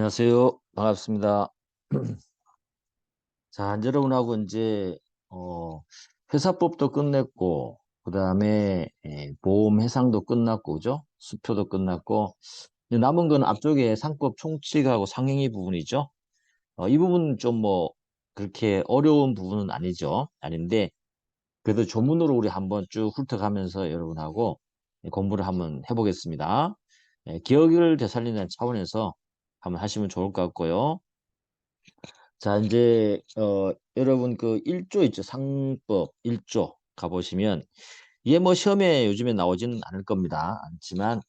안녕하세요. 반갑습니다. 자, 이제 여러분하고 이제, 어, 회사법도 끝냈고, 그 다음에, 보험 해상도 끝났고, 그죠? 수표도 끝났고, 이제 남은 건 앞쪽에 상법 총칙하고 상행위 부분이죠. 이 부분은 좀 뭐, 그렇게 어려운 부분은 아니죠. 아닌데, 그래도 조문으로 우리 한번 쭉 훑어가면서 여러분하고 공부를 한번 해보겠습니다. 기억을 되살리는 차원에서 한번 하시면 좋을 것 같고요. 자, 이제, 여러분 그 1조 있죠. 상법 1조 가보시면, 이게 뭐 시험에 요즘에 나오지는 않을 겁니다. 않지만,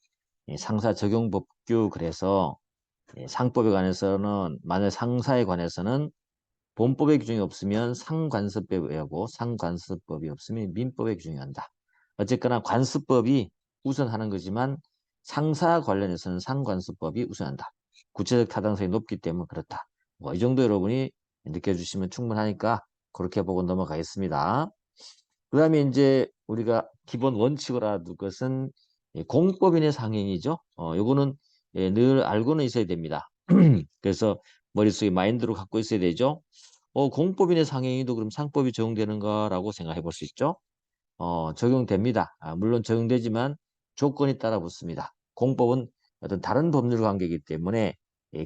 상사 적용 법규 그래서 상법에 관해서는, 만약 상사에 관해서는 본법의 규정이 없으면 상관습법에 의하고 상관습법이 없으면 민법의 규정이 한다. 어쨌거나 관습법이 우선하는 거지만 상사 관련해서는 상관습법이 우선한다. 구체적 타당성이 높기 때문에 그렇다. 뭐 이 정도 여러분이 느껴주시면 충분하니까 그렇게 보고 넘어가겠습니다. 그 다음에 이제 우리가 기본 원칙으로 알아둘 것은 공법인의 상행이죠. 요거는 늘 알고는 있어야 됩니다. 그래서 머릿속에 마인드로 갖고 있어야 되죠. 공법인의 상행위도 그럼 상법이 적용되는가라고 생각해 볼 수 있죠. 적용됩니다. 물론 적용되지만 조건이 따라 붙습니다. 공법은 어떤 다른 법률 관계이기 때문에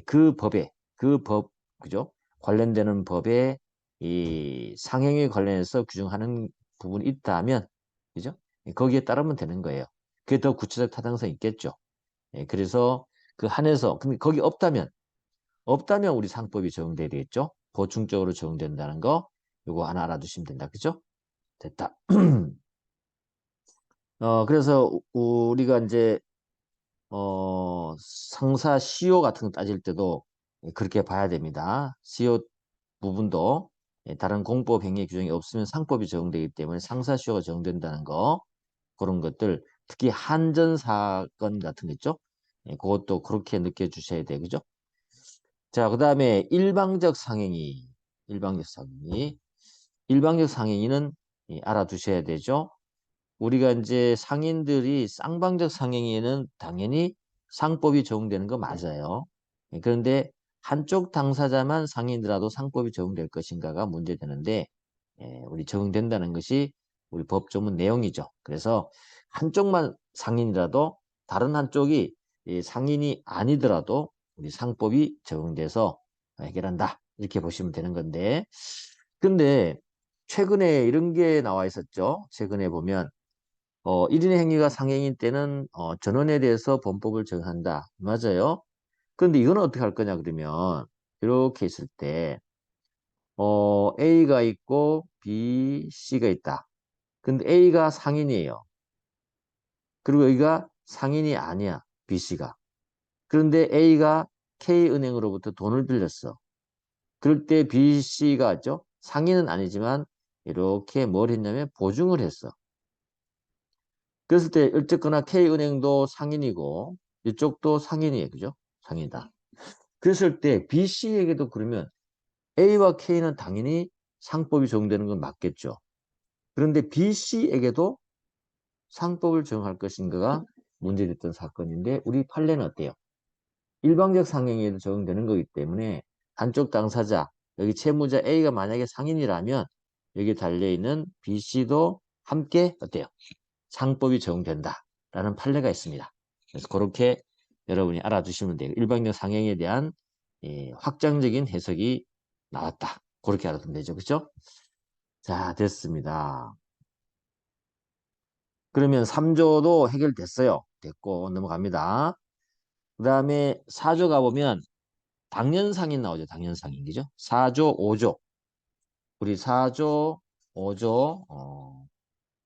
그 법에 그 법, 그죠? 관련되는 법에 이 상행에 관련해서 규정하는 부분이 있다면, 그죠? 거기에 따르면 되는 거예요. 그게 더 구체적 타당성이 있겠죠. 그래서 그 한해서 근데 거기 없다면 우리 상법이 적용돼야 되겠죠. 보충적으로 적용된다는 거 요거 하나 알아두시면 된다. 그죠? 됐다. 그래서 우리가 이제 상사 시효 같은 거 따질 때도 그렇게 봐야 됩니다. 시효 부분도 다른 공법 행위 규정이 없으면 상법이 적용되기 때문에 상사 시효가 적용된다는 거 그런 것들 특히 한전 사건 같은 거 있죠? 그것도 그렇게 느껴주셔야 돼요. 그죠? 자, 그 다음에 일방적 상행위는 알아두셔야 되죠. 우리가 이제 상인들이 쌍방적 상행위에는 당연히 상법이 적용되는 거 맞아요. 그런데 한쪽 당사자만 상인이라도 상법이 적용될 것인가가 문제되는데 우리 적용된다는 것이 우리 법 조문 내용이죠. 그래서 한쪽만 상인이라도 다른 한쪽이 상인이 아니더라도 우리 상법이 적용돼서 해결한다. 이렇게 보시면 되는 건데 근데 최근에 이런 게 나와 있었죠. 최근에 보면 1인의 행위가 상행인 때는 전원에 대해서 범법을 적용한다. 맞아요. 그런데 이거는 어떻게 할 거냐 그러면 이렇게 있을 때 A가 있고 B, C가 있다. 근데 A가 상인이에요. 그리고 여기가 상인이 아니야. B, C가. 그런데 A가 K은행으로부터 돈을 빌렸어. 그럴 때 B, C가 있죠. 상인은 아니지만 이렇게 뭘 했냐면 보증을 했어. 그랬을 때 어쨌거나 K은행도 상인이고 이쪽도 상인이에요. 그죠? 상인이다. 그랬을 때 B, C에게도 그러면 A와 K는 당연히 상법이 적용되는 건 맞겠죠. 그런데 B, C에게도 상법을 적용할 것인가가 문제됐던 사건인데 우리 판례는 어때요? 일방적 상행에도 적용되는 거기 때문에 한쪽 당사자, 여기 채무자 A가 만약에 상인이라면 여기 달려있는 B, C도 함께 어때요? 상법이 적용된다라는 판례가 있습니다. 그래서 그렇게 여러분이 알아두시면 돼요. 일방적 상행에 대한 확장적인 해석이 나왔다. 그렇게 알아두면 되죠. 그렇죠? 자, 됐습니다. 그러면 3조도 해결됐어요. 됐고 넘어갑니다. 그 다음에 4조 가보면 당연상인 나오죠. 당연상인. 그죠? 4조, 5조. 우리 4조, 5조,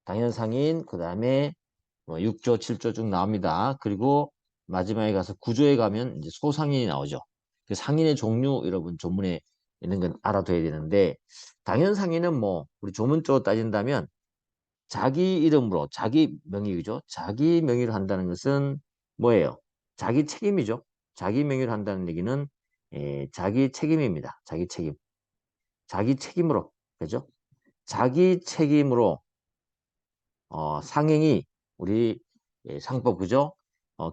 당연상인, 그 다음에 6조, 7조 쭉 나옵니다. 그리고 마지막에 가서 9조에 가면 이제 소상인이 나오죠. 그 상인의 종류 여러분 조문에 있는 건 알아둬야 되는데 당연상인은 뭐 우리 조문적으로 따진다면 자기 이름으로 자기 명의죠. 자기 명의로 한다는 것은 뭐예요? 자기 책임이죠. 자기 명의로 한다는 얘기는 자기 책임입니다. 자기 책임. 자기 책임으로. 그죠? 자기 책임으로 상행위 우리 상법 그죠?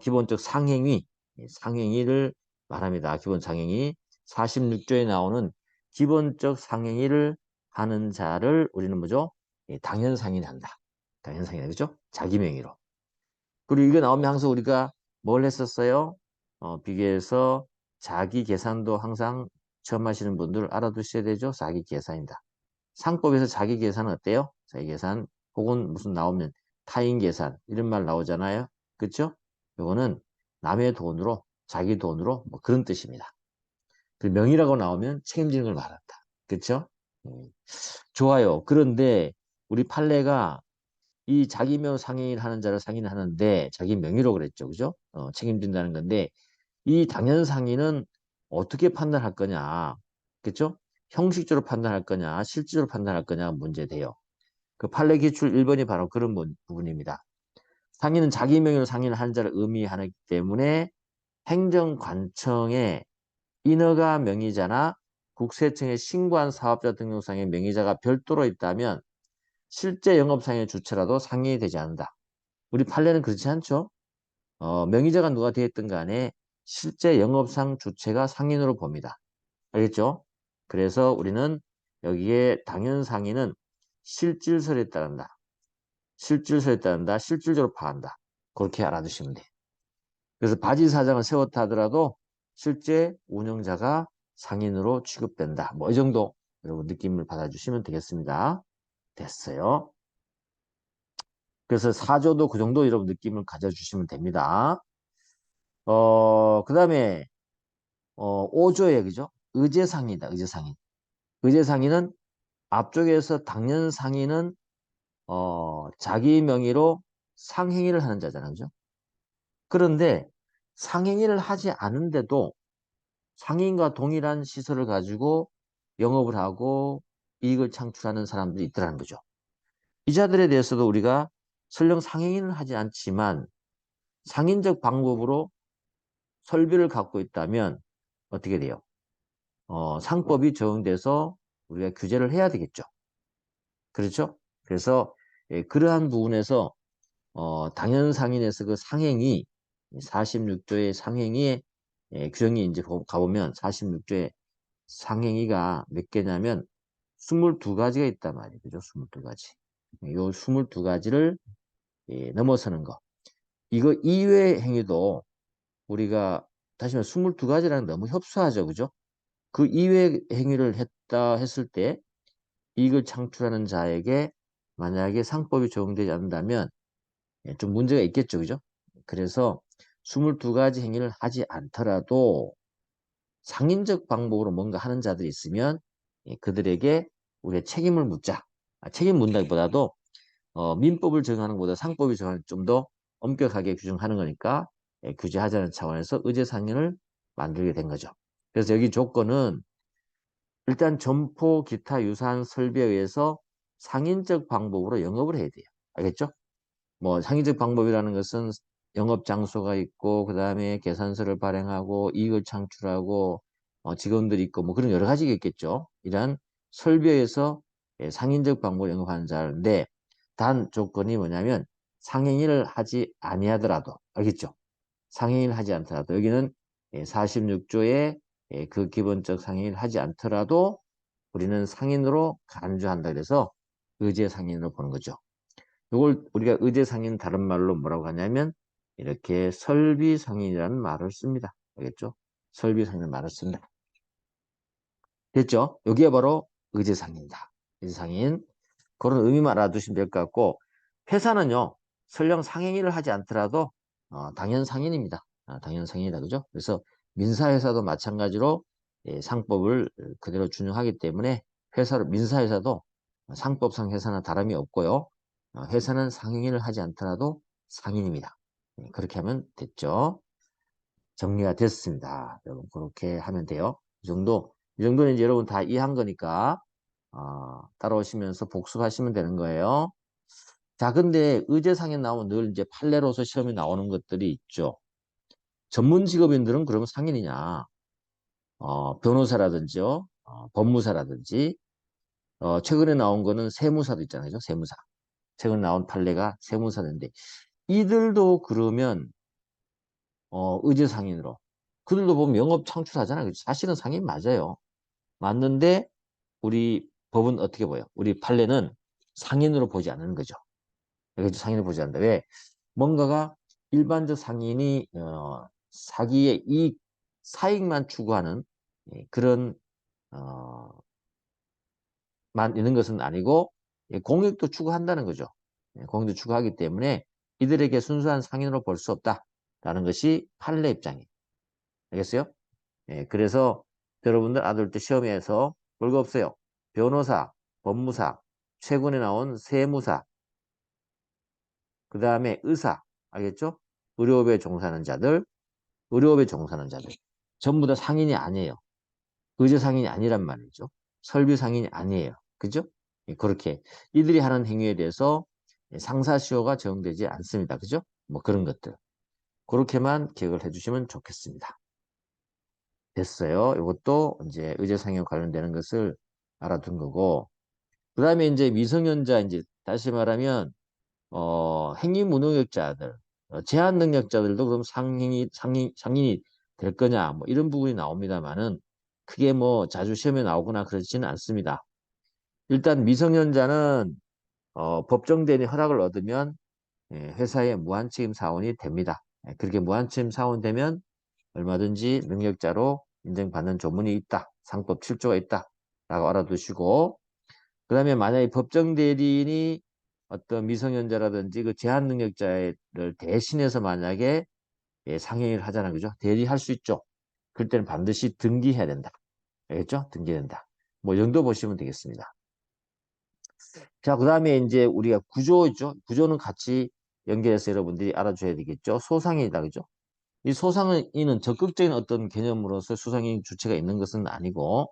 기본적 상행위 상행위를 말합니다. 기본 상행위. 46조에 나오는 기본적 상행위를 하는 자를 우리는 뭐죠? 예, 당연상인이 한다. 당연상인, 그죠? 자기 명의로. 그리고 이거 나오면 항상 우리가 뭘 했었어요? 비교해서 자기 계산도 항상 처음 하시는 분들 알아두셔야 되죠? 자기 계산이다. 상법에서 자기 계산은 어때요? 자기 계산 혹은 무슨 나오면 타인 계산 이런 말 나오잖아요. 그렇죠? 요거는 남의 돈으로 자기 돈으로 뭐 그런 뜻입니다. 그 명의라고 나오면 책임지는 걸 말한다. 그렇죠? 좋아요. 그런데 우리 판례가 이 자기 명 상인을 하는 자를 상인을 하는데 자기 명의로 그랬죠. 그죠? 책임진다는 건데 이 당연 상인은 어떻게 판단할 거냐. 그렇죠? 형식적으로 판단할 거냐, 실질적으로 판단할 거냐 문제돼요. 그 판례 기출 1번이 바로 그런 부분입니다. 상인은 자기 명의로 상인을 하는 자를 의미하기 때문에 행정관청에 인허가 명의자나 국세청에 신고한 사업자 등록상의 명의자가 별도로 있다면 실제 영업상의 주체라도 상인이 되지 않는다. 우리 판례는 그렇지 않죠? 명의자가 누가 되었든 간에 실제 영업상 주체가 상인으로 봅니다. 알겠죠? 그래서 우리는 여기에 당연상인은 실질설에 따른다. 실질설에 따른다. 실질적으로 파한다. 그렇게 알아두시면 돼요. 그래서 바지 사장을 세웠다 하더라도 실제 운영자가 상인으로 취급된다. 뭐 이 정도 여러분 느낌을 받아주시면 되겠습니다. 됐어요. 그래서 4조도 그 정도 여러분 느낌을 가져주시면 됩니다. 그 다음에 5조에 그죠? 의제상이다. 의제상인. 의제상인은 앞쪽에서 당연 상인은 자기 명의로 상행위를 하는 자잖아요. 그죠? 그런데 상행위를 하지 않은데도 상인과 동일한 시설을 가지고 영업을 하고 이익을 창출하는 사람들이 있더라는 거죠. 이 자들에 대해서도 우리가 설령 상행위는 하지 않지만 상인적 방법으로 설비를 갖고 있다면 어떻게 돼요? 상법이 적용돼서 우리가 규제를 해야 되겠죠. 그렇죠? 그래서 그러한 부분에서 당연상인에서 그 상행위 46조의 상행위의 규정이 이제 가보면 46조의 상행위가 몇 개냐면 22가지가 있단 말이에요. 그죠? 22가지. 요 22가지를 넘어서는 거. 이거 이외의 행위도 우리가 다시 말해 22가지라는 너무 협소하죠. 그죠? 그 이외의 행위를 했을 때 이익을 창출하는 자에게 만약에 상법이 적용되지 않는다면 좀 문제가 있겠죠. 그죠? 그래서 22가지 행위를 하지 않더라도 상인적 방법으로 뭔가 하는 자들이 있으면 그들에게 우리가 책임을 묻자. 책임 묻다기보다도 민법을 적용하는 것보다 상법이 적용하는 좀 더 엄격하게 규정하는 거니까 규제하자는 차원에서 의제상인을 만들게 된 거죠. 그래서 여기 조건은 일단 점포 기타 유사한 설비에 의해서 상인적 방법으로 영업을 해야 돼요. 알겠죠? 뭐 상인적 방법이라는 것은 영업 장소가 있고 그 다음에 계산서를 발행하고 이익을 창출하고 직원들이 있고 뭐 그런 여러 가지가 있겠죠. 이런 설비에서 상인적 방법을 영업하는 자인데 단 조건이 뭐냐면 상행위를 하지 아니하더라도 알겠죠? 상행위를 하지 않더라도 여기는 46조에 그 기본적 상행위를 하지 않더라도 우리는 상인으로 간주한다 그래서 의제 상인으로 보는 거죠. 이걸 우리가 의제 상인 다른 말로 뭐라고 하냐면 이렇게 설비 상인이라는 말을 씁니다. 알겠죠? 설비 상인이라는 말을 씁니다. 됐죠? 여기가 바로 의제 상인이다. 의제 상인. 그런 의미만 알아두시면 될 것 같고 회사는요. 설령 상행위를 하지 않더라도 당연 상인입니다. 당연 상인이다. 그죠? 그래서 민사회사도 마찬가지로 상법을 그대로 준용하기 때문에 민사회사도 상법상 회사나 다름이 없고요. 회사는 상행위를 하지 않더라도 상인입니다. 그렇게 하면 됐죠. 정리가 됐습니다. 여러분 그렇게 하면 돼요. 이 정도는 이제 여러분 다 이해한 거니까 따라오시면서 복습하시면 되는 거예요. 자, 근데 의제상에 나오면 늘 이제 판례로서 시험에 나오는 것들이 있죠. 전문 직업인들은 그러면 상인이냐? 변호사라든지요, 법무사라든지, 최근에 나온 거는 세무사도 있잖아요. 그죠? 세무사. 최근에 나온 판례가 세무사인데, 이들도 그러면, 의제상인으로. 그들도 보면 영업 창출하잖아요. 사실은 상인 맞아요. 맞는데 우리 법은 어떻게 보여? 우리 판례는 상인으로 보지 않는 거죠. 여기서 상인을 보지 않는다. 왜? 뭔가가 일반적 상인이 사기의 사익만 추구하는 그런 어, 만 있는 것은 아니고 공익도 추구한다는 거죠. 공익도 추구하기 때문에 이들에게 순수한 상인으로 볼 수 없다라는 것이 판례 입장이에요. 알겠어요? 그래서 여러분들 아들 때 시험에서 별거 없어요. 변호사, 법무사, 최근에 나온 세무사, 그 다음에 의사, 알겠죠? 의료업에 종사하는 자들, 의료업에 종사하는 자들. 전부 다 상인이 아니에요. 의제 상인이 아니란 말이죠. 설비 상인이 아니에요. 그죠? 그렇게 이들이 하는 행위에 대해서 상사시효가 적용되지 않습니다. 그죠? 뭐 그런 것들. 그렇게만 기억을 해주시면 좋겠습니다. 됐어요. 이것도 이제 의제상에 관련되는 것을 알아둔 거고. 그 다음에 이제 미성년자, 이제 다시 말하면, 행위무능력자들, 제한 능력자들도 그럼 상인이 될 거냐, 뭐 이런 부분이 나옵니다만은 그게 뭐 자주 시험에 나오거나 그렇지는 않습니다. 일단 미성년자는, 법정 대리 허락을 얻으면 회사의 무한책임 사원이 됩니다. 그렇게 무한책임 사원 되면 얼마든지 능력자로 인정받는 조문이 있다. 상법 7조가 있다. 라고 알아두시고, 그 다음에 만약에 법정 대리인이 어떤 미성년자라든지 그 제한 능력자를 대신해서 만약에 상행위를 하자는 거죠. 대리할 수 있죠. 그럴 때는 반드시 등기해야 된다. 알겠죠? 등기된다. 뭐 이 정도 보시면 되겠습니다. 자, 그 다음에 이제 우리가 구조 있죠. 구조는 같이 연결해서 여러분들이 알아줘야 되겠죠. 소상인이다. 그죠? 이 소상인은 적극적인 어떤 개념으로서 소상인 주체가 있는 것은 아니고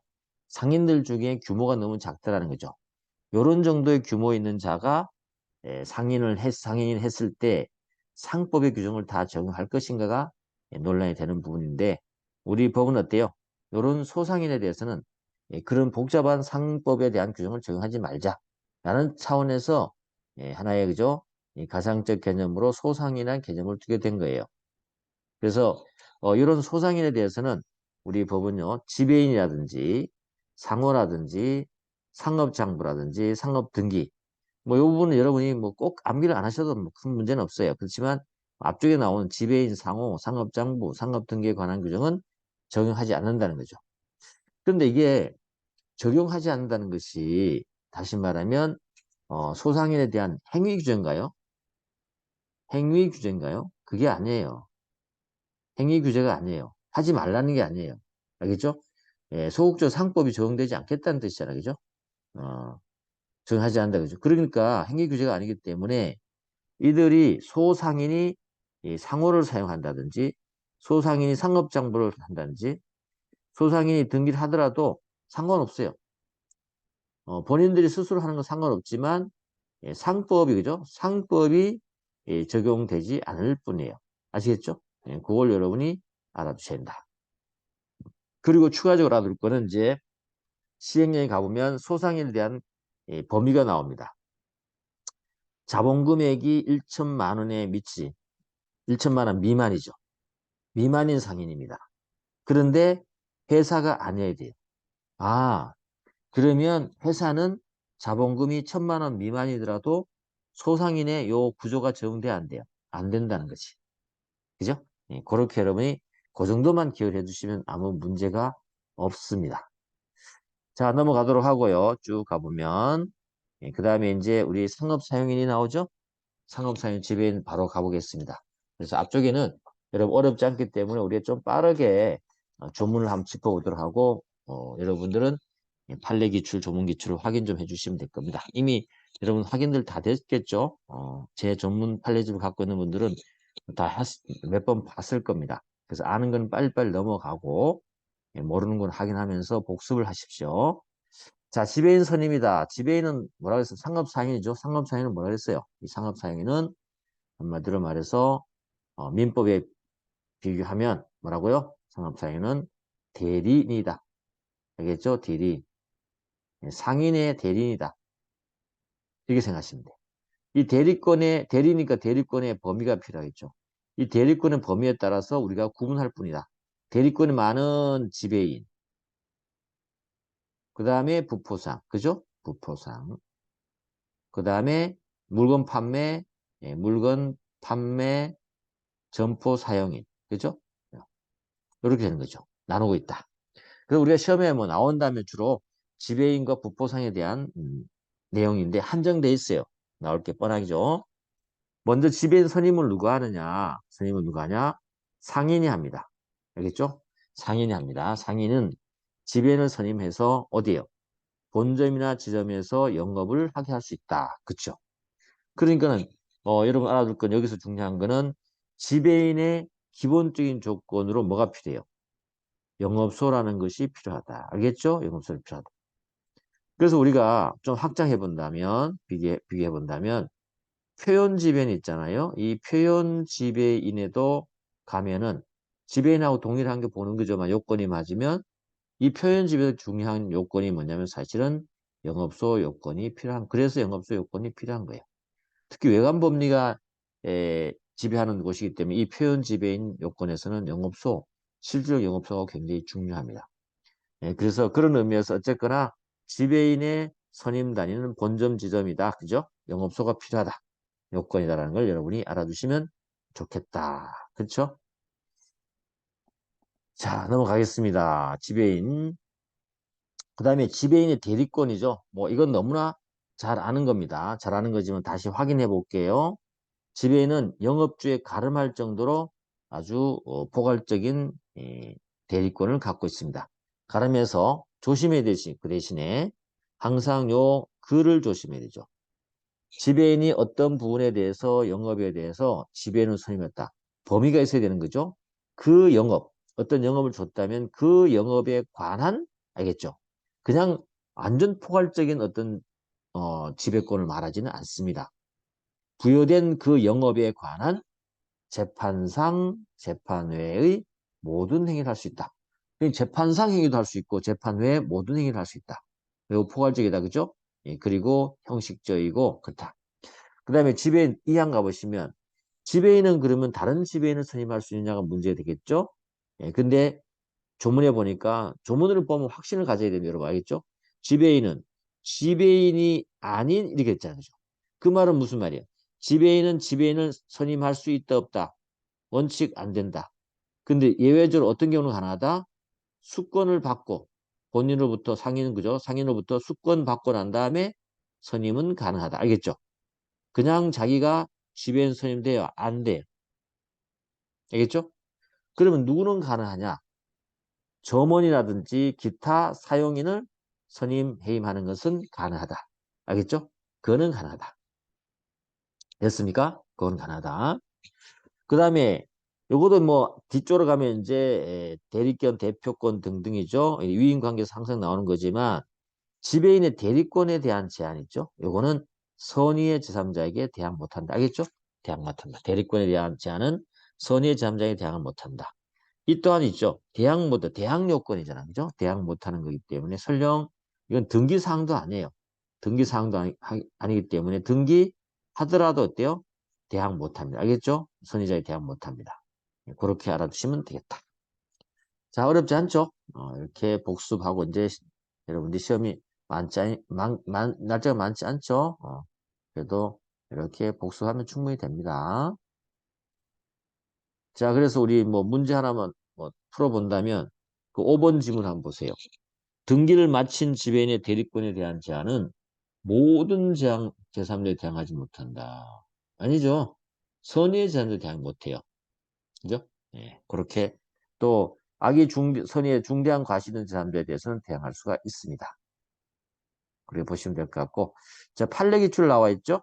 상인들 중에 규모가 너무 작다라는 거죠. 이런 정도의 규모 있는 자가 상인을 했을 때 상법의 규정을 다 적용할 것인가가 논란이 되는 부분인데 우리 법은 어때요? 이런 소상인에 대해서는 그런 복잡한 상법에 대한 규정을 적용하지 말자라는 차원에서 하나의 그죠? 가상적 개념으로 소상인이라는 개념을 두게 된 거예요. 그래서 이런 소상인에 대해서는 우리 법은요, 지배인이라든지 상호라든지 상업장부라든지 상업등기 뭐 이 부분은 여러분이 뭐 꼭 암기를 안 하셔도 뭐 큰 문제는 없어요. 그렇지만 앞쪽에 나오는 지배인 상호, 상업장부, 상업등기에 관한 규정은 적용하지 않는다는 거죠. 그런데 이게 적용하지 않는다는 것이 다시 말하면 소상인에 대한 행위 규제인가요? 행위 규제인가요? 그게 아니에요. 행위 규제가 아니에요. 하지 말라는 게 아니에요. 알겠죠? 소극적 상법이 적용되지 않겠다는 뜻이잖아요. 그죠? 어, 적용하지 않는다. 그죠? 그러니까 행위 규제가 아니기 때문에 이들이 소상인이 이 상호를 사용한다든지 소상인이 상업장부를 한다든지 소상인이 등기를 하더라도 상관없어요. 본인들이 스스로 하는 건 상관없지만 상법이 그죠? 상법이 적용되지 않을 뿐이에요. 아시겠죠? 그걸 여러분이 알아두셔야 된다. 그리고 추가적으로 알아둘 거는 이제 시행령에 가보면 소상인에 대한 범위가 나옵니다. 자본금액이 1천만 원에 미치지 1천만 원 미만이죠. 미만인 상인입니다. 그런데 회사가 아니어야 돼요. 아, 그러면 회사는 자본금이 1천만 원 미만이더라도 소상인의 요 구조가 적용돼야 안 돼요. 안 된다는 거지. 그죠? 그렇게 여러분이 그 정도만 기억해 주시면 아무 문제가 없습니다. 자, 넘어가도록 하고요. 쭉 가보면. 그 다음에 이제 우리 상업사용인이 나오죠? 상업사용 지배인 바로 가보겠습니다. 그래서 앞쪽에는 여러분 어렵지 않기 때문에 우리가 좀 빠르게 조문을 한번 짚어보도록 하고 여러분들은 판례 기출, 조문 기출을 확인 좀 해주시면 될 겁니다. 이미 여러분 확인들 다 됐겠죠? 제 전문 판례집을 갖고 있는 분들은 다 몇 번 봤을 겁니다. 그래서 아는 건 빨리빨리 넘어가고 모르는 건 확인하면서 복습을 하십시오. 자, 지배인 선임이다. 지배인은 뭐라 그랬어요? 상업상인이죠. 상업상인은 뭐라 그랬어요? 이 상업상인은 한마디로 말해서 민법에 비교하면 뭐라고요? 상업상인은 대리인이다. 알겠죠? 대리. 상인의 대리인이다. 이렇게 생각하시면 돼요. 이 대리니까 대리권의 범위가 필요하겠죠. 이 대리권의 범위에 따라서 우리가 구분할 뿐이다. 대리권이 많은 지배인. 그 다음에 부포상. 그죠? 부포상. 그 다음에 물건 판매, 예, 물건 판매, 점포 사용인. 그죠? 이렇게 되는 거죠. 나누고 있다. 그래서 우리가 시험에 뭐 나온다면 주로 지배인과 부포상에 대한 내용인데 한정돼 있어요. 나올 게 뻔하죠. 먼저 지배인 선임을 누가 하느냐? 선임을 누가 하냐? 상인이 합니다. 알겠죠? 상인이 합니다. 상인은 지배인을 선임해서 어디에요? 본점이나 지점에서 영업을 하게 할 수 있다. 그쵸? 그러니까는 여러분 알아둘 건 여기서 중요한 거는 지배인의 기본적인 조건으로 뭐가 필요해요? 영업소라는 것이 필요하다. 알겠죠? 영업소가 필요하다. 그래서 우리가 좀 확장해 본다면, 비교해 본다면, 표현 지배인 있잖아요. 이 표현 지배인에도 가면은 지배인하고 동일한 게 보는 거지만 요건이 맞으면 이 표현 지배의 중요한 요건이 뭐냐면 사실은 영업소 요건이 필요한, 그래서 영업소 요건이 필요한 거예요. 특히 외관법리가 지배하는 곳이기 때문에 이 표현 지배인 요건에서는 영업소, 실질적 영업소가 굉장히 중요합니다. 예, 그래서 그런 의미에서 어쨌거나 지배인의 선임 단위는 본점 지점이다. 그죠? 영업소가 필요하다. 요건이다라는 걸 여러분이 알아두시면 좋겠다. 그렇죠? 자, 넘어가겠습니다. 지배인. 그 다음에 지배인의 대리권이죠. 뭐 이건 너무나 잘 아는 겁니다. 잘 아는 거지만 다시 확인해 볼게요. 지배인은 영업주에 가름할 정도로 아주 포괄적인 대리권을 갖고 있습니다. 가름해서 조심해야 되지. 그 대신에 항상 요 글을 조심해야 되죠. 지배인이 어떤 부분에 대해서 영업에 대해서 지배인을 선임했다. 범위가 있어야 되는 거죠. 그 영업, 어떤 영업을 줬다면 그 영업에 관한, 알겠죠? 그냥 완전 포괄적인 어떤 지배권을 말하지는 않습니다. 부여된 그 영업에 관한 재판상, 재판외의 모든 행위를 할 수 있다. 재판상 행위도 할 수 있고 재판 외의 모든 행위를 할 수 있다. 매우 포괄적이다. 그죠? 예, 그리고 형식적이고 그렇다. 그 다음에 지배인 2항 가보시면 지배인은 그러면 다른 지배인을 선임할 수 있느냐가 문제가 되겠죠? 예, 근데 조문에 보니까 조문을 보면 확신을 가져야 됩니다. 여러분 알겠죠? 지배인은 지배인이 아닌 이렇게 했잖아요. 그죠? 그 말은 무슨 말이에요? 지배인은 지배인을 선임할 수 있다 없다. 원칙 안 된다. 근데 예외적으로 어떤 경우는 가능하다? 수권을 받고 본인으로부터 상인은 그죠? 상인으로부터 수권 받고 난 다음에 선임은 가능하다. 알겠죠? 그냥 자기가 지배인 선임돼요? 안 돼요. 알겠죠? 그러면 누구는 가능하냐? 점원이라든지 기타 사용인을 선임, 해임하는 것은 가능하다. 알겠죠? 그거는 가능하다. 됐습니까? 그건 가능하다. 그 다음에 요거도 뭐 뒤쪽으로 가면 이제 대리권, 대표권 등등이죠. 위임관계에서 항상 나오는 거지만 지배인의 대리권에 대한 제한 있죠. 요거는 선의의 제3자에게 대항 못한다. 알겠죠? 대항 못한다. 대리권에 대한 제한은 선의의 제3자에게 대항을 못한다. 이 또한 있죠. 대항 못, 대항 요건이잖아. 그죠? 대항 못하는 거기 때문에 설령 이건 등기사항도 아니에요. 등기사항도 아니기 때문에 등기하더라도 어때요? 대항 못합니다. 알겠죠? 선의자에 대항 못합니다. 그렇게 알아두시면 되겠다. 자, 어렵지 않죠? 이렇게 복습하고 이제 여러분들 시험이 날짜가 많지 않죠? 그래도 이렇게 복습하면 충분히 됩니다. 자, 그래서 우리 뭐 문제 하나만 뭐 풀어본다면 그 5번 지문 한번 보세요. 등기를 마친 지배인의 대리권에 대한 제한은 모든 제3자에 대항하지 못한다. 아니죠. 선의의 제한에 대항 못해요. 그죠? 예, 그렇게 또 선의의 중대한 과실은 제3자에 대해서는 대항할 수가 있습니다. 그렇게 보시면 될 것 같고. 자, 판례기출 나와 있죠?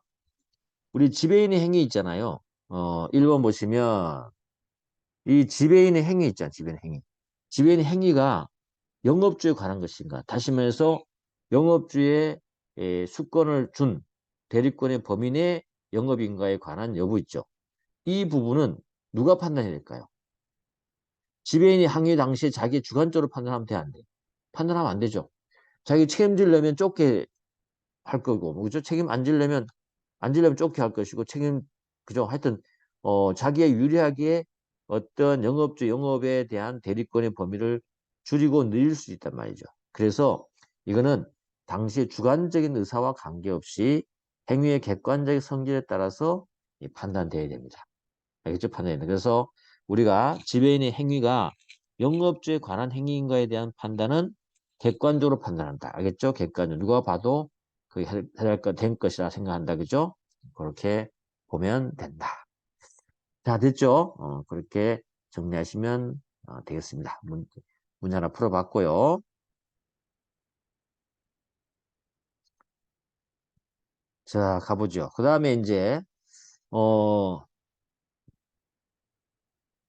우리 지배인의 행위 있잖아요. 1번 보시면 이 지배인의 행위 있잖아요. 지배인의 행위. 지배인의 행위가 영업주에 관한 것인가? 다시 말해서 영업주의 수권을 준 대리권의 범위 내 영업인가에 관한 여부 있죠. 이 부분은 누가 판단해야 될까요? 지배인이 항의 당시에 자기 주관적으로 판단하면 돼, 안 돼? 판단하면 안 되죠. 자기 책임지려면 쫓게 할 거고, 뭐, 그죠? 책임 안 지려면 쫓게 할 것이고, 그죠? 하여튼, 자기에 유리하게 어떤 영업주 영업에 대한 대리권의 범위를 줄이고 늘릴 수 있단 말이죠. 그래서 이거는 당시의 주관적인 의사와 관계없이 행위의 객관적 성질에 따라서 판단돼야 됩니다. 알겠죠? 판단이. 그래서 우리가 지배인의 행위가 영업주에 관한 행위인가에 대한 판단은 객관적으로 판단한다. 알겠죠? 객관적으로. 누가 봐도 그게 된 것이라 생각한다. 그죠? 그렇게 보면 된다. 자, 됐죠? 그렇게 정리하시면 되겠습니다. 문제 하나 풀어봤고요. 자, 가보죠. 그 다음에 이제 어,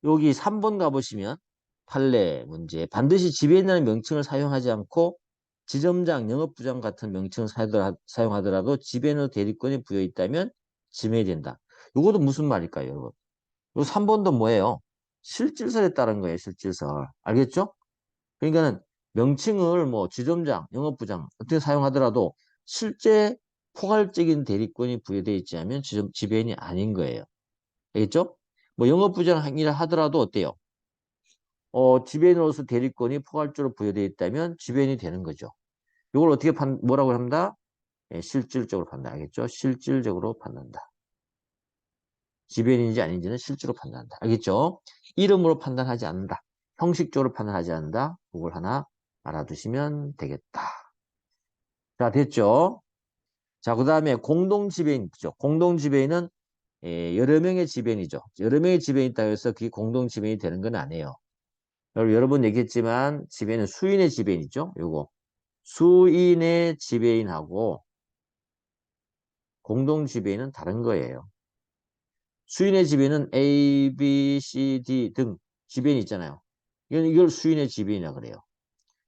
여기 3번 가보시면 판례 문제. 반드시 지배인이라는 명칭을 사용하지 않고 지점장, 영업부장 같은 명칭을 사용하더라도 지배인의 대리권이 부여있다면 지매된다. 이것도 무슨 말일까요, 여러분? 요 3번도 뭐예요? 실질설에 따른 거예요, 실질설. 알겠죠? 그러니까는 명칭을 뭐 지점장, 영업부장 어떻게 사용하더라도 실제 포괄적인 대리권이 부여되어 있지 않으면 지배인이 아닌 거예요. 알겠죠? 뭐 영업부장이라 하더라도 어때요? 지배인으로서 대리권이 포괄적으로 부여되어 있다면 지배인이 되는 거죠. 이걸 어떻게 뭐라고 합니다? 예, 실질적으로 판단. 알겠죠? 실질적으로 판단한다. 지배인인지 아닌지는 실제로 판단한다. 알겠죠? 이름으로 판단하지 않는다. 형식적으로 판단하지 않는다. 그걸 하나 알아두시면 되겠다. 자, 됐죠? 자, 그 다음에 공동지배인이죠. 공동지배인은 여러 명의 지배인이죠. 여러 명의 지배인이 있다고 해서 그게 공동지배인이 되는 건 아니에요. 여러 번 얘기했지만 지배인은 수인의 지배인이죠. 요거. 수인의 지배인하고 공동지배인은 다른 거예요. 수인의 지배인은 A, B, C, D 등 지배인이 있잖아요. 이걸 수인의 지배인이라고 그래요.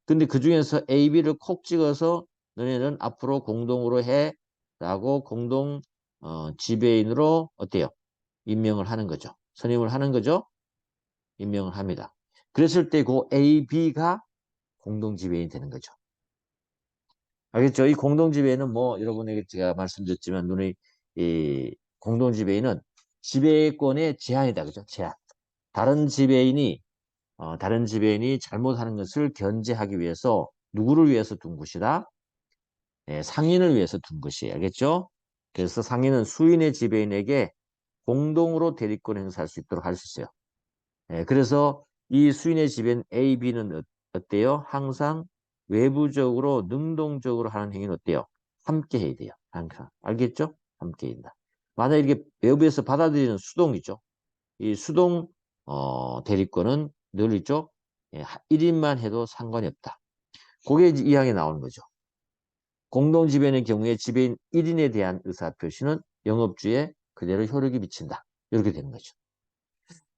근데 그 중에서 A, B를 콕 찍어서 너네는 앞으로 공동으로 해 라고 공동 지배인으로 어때요? 임명을 하는 거죠. 선임을 하는 거죠. 임명을 합니다. 그랬을 때 그 A, B가 공동 지배인이 되는 거죠. 알겠죠? 이 공동 지배인은 뭐 여러분에게 제가 말씀드렸지만 이 공동 지배인은 지배권의 제한이다. 그죠? 제한. 다른 지배인이 다른 지배인이 잘못하는 것을 견제하기 위해서 누구를 위해서 둔 것이다? 예, 상인을 위해서 둔 것이에요. 알겠죠? 그래서 상인은 수인의 지배인에게 공동으로 대리권 행사할 수 있도록 할 수 있어요. 예, 그래서 이 수인의 지배인 A, B는 어때요? 항상 외부적으로 능동적으로 하는 행위는 어때요? 함께 해야 돼요. 항상. 알겠죠? 함께 한다. 만약 이게 외부에서 받아들이는 수동이죠. 이 수동 대리권은 늘 있죠. 예, 1인만 해도 상관이 없다. 그게 이제 이 항에 나오는 거죠. 공동지배인의 경우에 지배인 1인에 대한 의사표시는 영업주에 그대로 효력이 미친다. 이렇게 되는 거죠.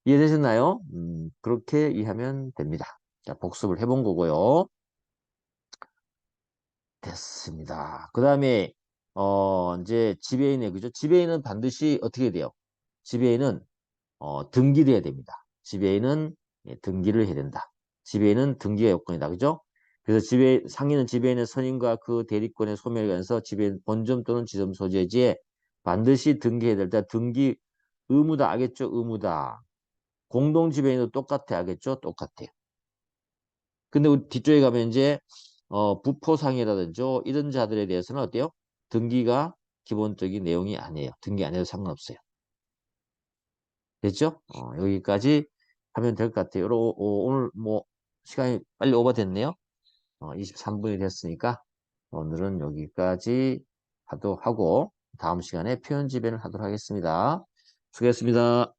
이해되셨나요? 그렇게 이해하면 됩니다. 자, 복습을 해본 거고요. 됐습니다. 그 다음에, 이제 지배인의, 그죠? 지배인은 반드시 어떻게 돼요? 지배인은, 등기돼야 됩니다. 지배인은 등기를 해야 된다. 지배인은 등기가 요건이다. 그죠? 그래서 상인은 지배인의 선임과 그 대리권의 소멸에 관해서 지배인 본점 또는 지점 소재지에 반드시 등기해야 된다. 등기 의무다. 알겠죠? 의무다. 공동 지배인도 똑같아. 알겠죠? 똑같아요. 근데 우리 뒤쪽에 가면 이제 부포상이라든지 이런 자들에 대해서는 어때요? 등기가 기본적인 내용이 아니에요. 등기 안 해도 상관없어요. 됐죠? 여기까지 하면 될 것 같아요. 오늘 뭐 시간이 빨리 오버됐네요. 23분이 됐으니까 오늘은 여기까지 하도록 하고 다음 시간에 표현 지배를 하도록 하겠습니다. 수고했습니다.